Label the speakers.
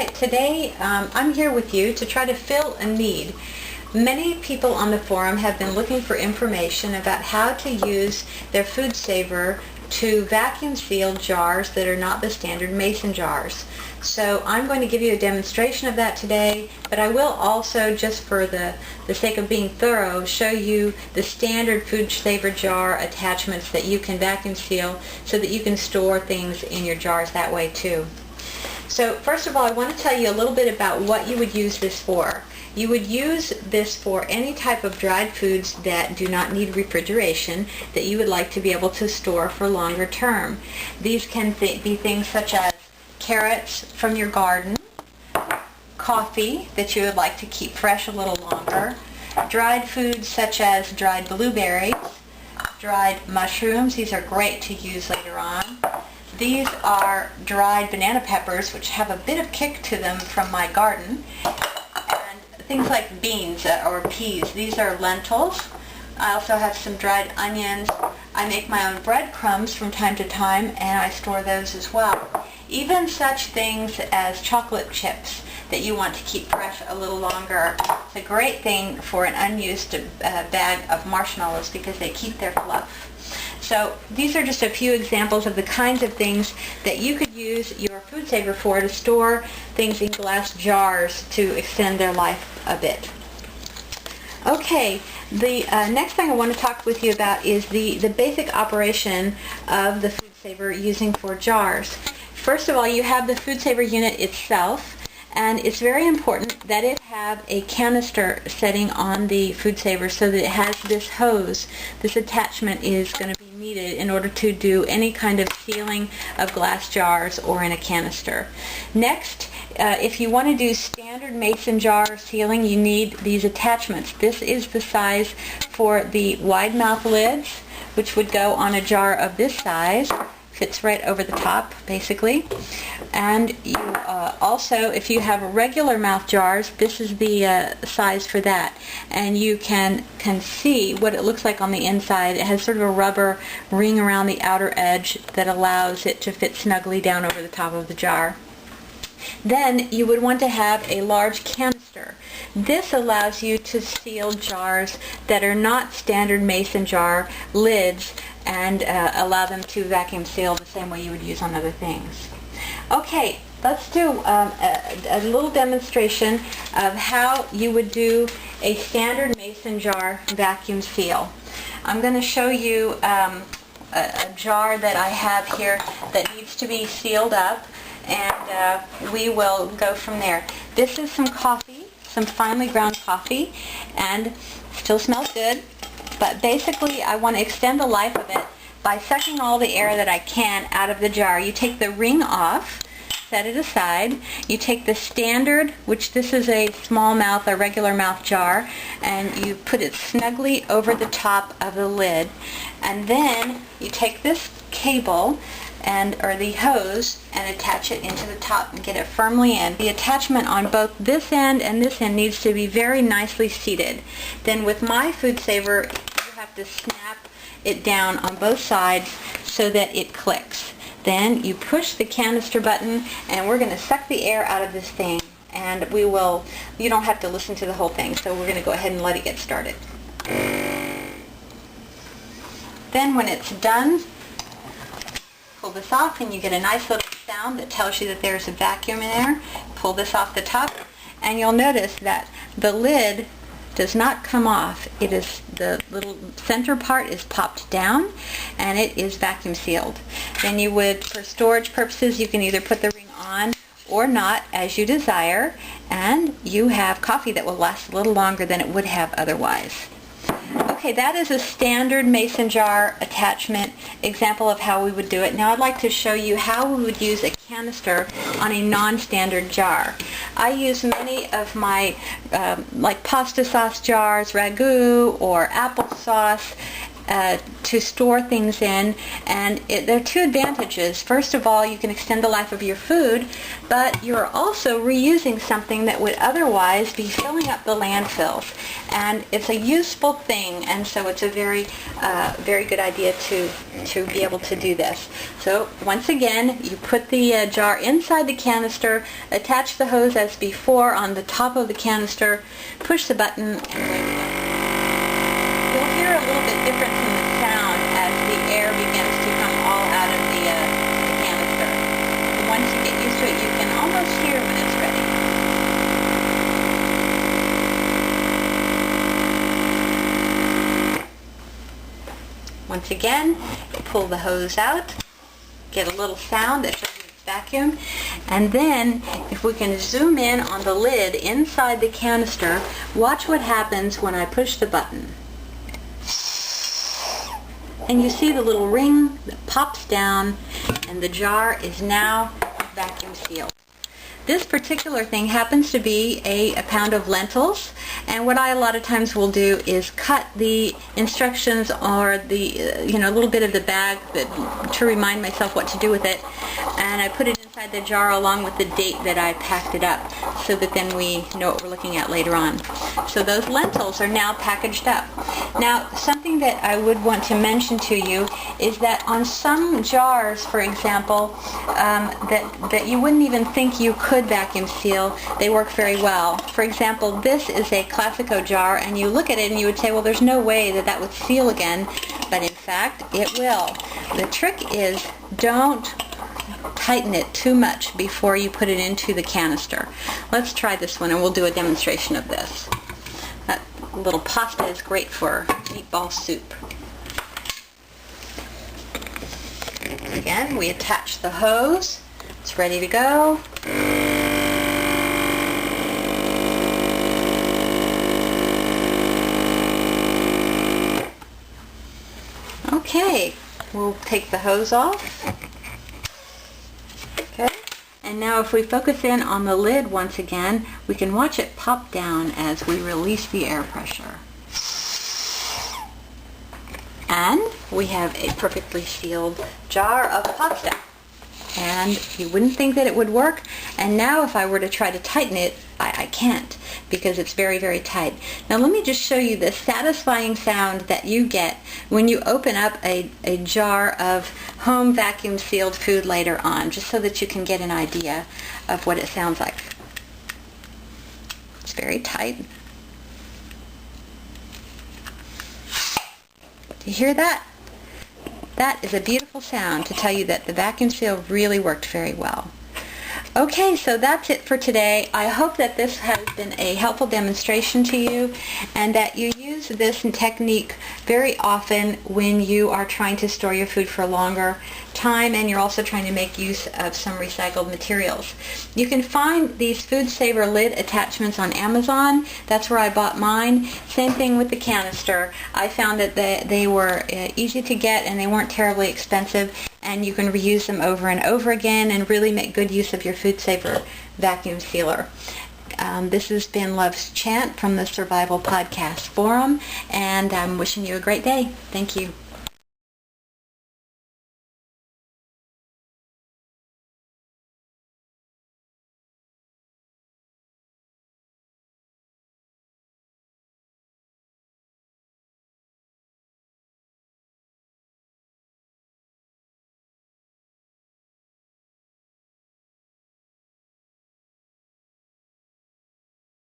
Speaker 1: Alright, today I'm here with you to try to fill a need. Many people on the forum have been looking for information about how to use their food saver to vacuum seal jars that are not the standard mason jars. So I'm going to give you a demonstration of that today, but I will also, just for the sake of being thorough, show you the standard food saver jar attachments that you can vacuum seal so that you can store things in your jars that way too. So first of all, I want to tell you a little bit about what you would use this for. You would use this for any type of dried foods that do not need refrigeration that you would like to be able to store for longer term. These can be things such as carrots from your garden, coffee that you would like to keep fresh a little longer, dried foods such as dried blueberries, dried mushrooms. These are great to use later on. These are dried banana peppers, which have a bit of kick to them from my garden. And things like beans or peas. These are lentils. I also have some dried onions. I make my own breadcrumbs from time to time, and I store those as well. Even such things as chocolate chips that you want to keep fresh a little longer. It's a great thing for an unused bag of marshmallows because they keep their fluff. So these are just a few examples of the kinds of things that you could use your food saver for to store things in glass jars to extend their life a bit. Okay, the next thing I want to talk with you about is the basic operation of the food saver using for jars. First of all, you have the food saver unit itself, and it's very important that it have a canister setting on the food saver so that it has this hose. This attachment is going to be needed in order to do any kind of sealing of glass jars or in a canister. Next, if you want to do standard mason jar sealing, you need these attachments. This is the size for the wide mouth lids, which would go on a jar of this size. Fits right over the top, basically. And you also, if you have regular mouth jars, this is the size for that. And you can see what it looks like on the inside. It has sort of a rubber ring around the outer edge that allows it to fit snugly down over the top of the jar. Then you would want to have a large canister. This allows you to seal jars that are not standard mason jar lids and allow them to vacuum seal the same way you would use on other things. Okay, let's do a little demonstration of how you would do a standard mason jar vacuum seal. I'm going to show you a jar that I have here that needs to be sealed up, and we will go from there. This is some coffee, some finely ground coffee, and still smells good. But basically, I want to extend the life of it by sucking all the air that I can out of the jar. You take the ring off, set it aside. You take the standard, which this is a small mouth, a regular mouth jar, and you put it snugly over the top of the lid. And then you take this cable or the hose and attach it into the top and get it firmly in. The attachment on both this end and this end needs to be very nicely seated. Then with my food saver, you have to snap it down on both sides so that it clicks. Then you push the canister button, and we're going to suck the air out of this thing, and you don't have to listen to the whole thing, so we're going to go ahead and let it get started. Then when it's done, pull this off and you get a nice little sound that tells you that there's a vacuum in there. Pull this off the top, and you'll notice that the lid does not come off. It is, the little center part is popped down, and it is vacuum sealed. Then you would, for storage purposes, you can either put the ring on or not as you desire, and you have coffee that will last a little longer than it would have otherwise. Okay, that is a standard mason jar attachment example of how we would do it. Now I'd like to show you how we would use a canister on a non-standard jar. I use many of my like pasta sauce jars, ragu or applesauce, to store things in, and there are two advantages. First of all, you can extend the life of your food, but you're also reusing something that would otherwise be filling up the landfills. And it's a useful thing, and so it's a very good idea to be able to do this. So once again, you put the jar inside the canister, attach the hose as before on the top of the canister, push the button, and wait. You'll hear a little bit difference in the sound as the air begins to come all out of the canister. And once you get used to it, you can almost hear when it's ready. Once again, pull the hose out, get a little sound that shows it's vacuum, and then if we can zoom in on the lid inside the canister, watch what happens when I push the button. And you see the little ring that pops down, and the jar is now vacuum sealed. This particular thing happens to be a pound of lentils, and what I a lot of times will do is cut the instructions or the a little bit of the bag to remind myself what to do with it, and I put it inside the jar along with the date that I packed it up, so that then we know what we're looking at later on. So those lentils are now packaged up. Now, something that I would want to mention to you is that on some jars, for example, that you wouldn't even think you could vacuum seal, they work very well. For example, this is a Classico jar, and you look at it and you would say, well, there's no way that would seal again, but in fact, it will. The trick is don't tighten it too much before you put it into the canister. Let's try this one, and we'll do a demonstration of this. That little pasta is great for meatball soup. Again, we attach the hose. It's ready to go. Okay, we'll take the hose off. Okay, and now if we focus in on the lid once again, we can watch it pop down as we release the air pressure. And we have a perfectly sealed jar of pasta. And you wouldn't think that it would work, and now if I were to try to tighten it, I can't, because it's very, very tight. Now let me just show you the satisfying sound that you get when you open up a jar of home vacuum sealed food later on, just so that you can get an idea of what it sounds like. It's very tight. Do you hear that? That is a beautiful sound to tell you that the vacuum seal really worked very well. Okay, so that's it for today. I hope that this has been a helpful demonstration to you, and that you use this technique very often when you are trying to store your food for a longer time, and you're also trying to make use of some recycled materials. You can find these Food Saver lid attachments on Amazon. That's where I bought mine. Same thing with the canister. I found that they were easy to get, and they weren't terribly expensive, and you can reuse them over and over again and really make good use of your Food Saver vacuum sealer. This has been LvsChant from the Survival Podcast Forum, and I'm wishing you a great day. Thank you.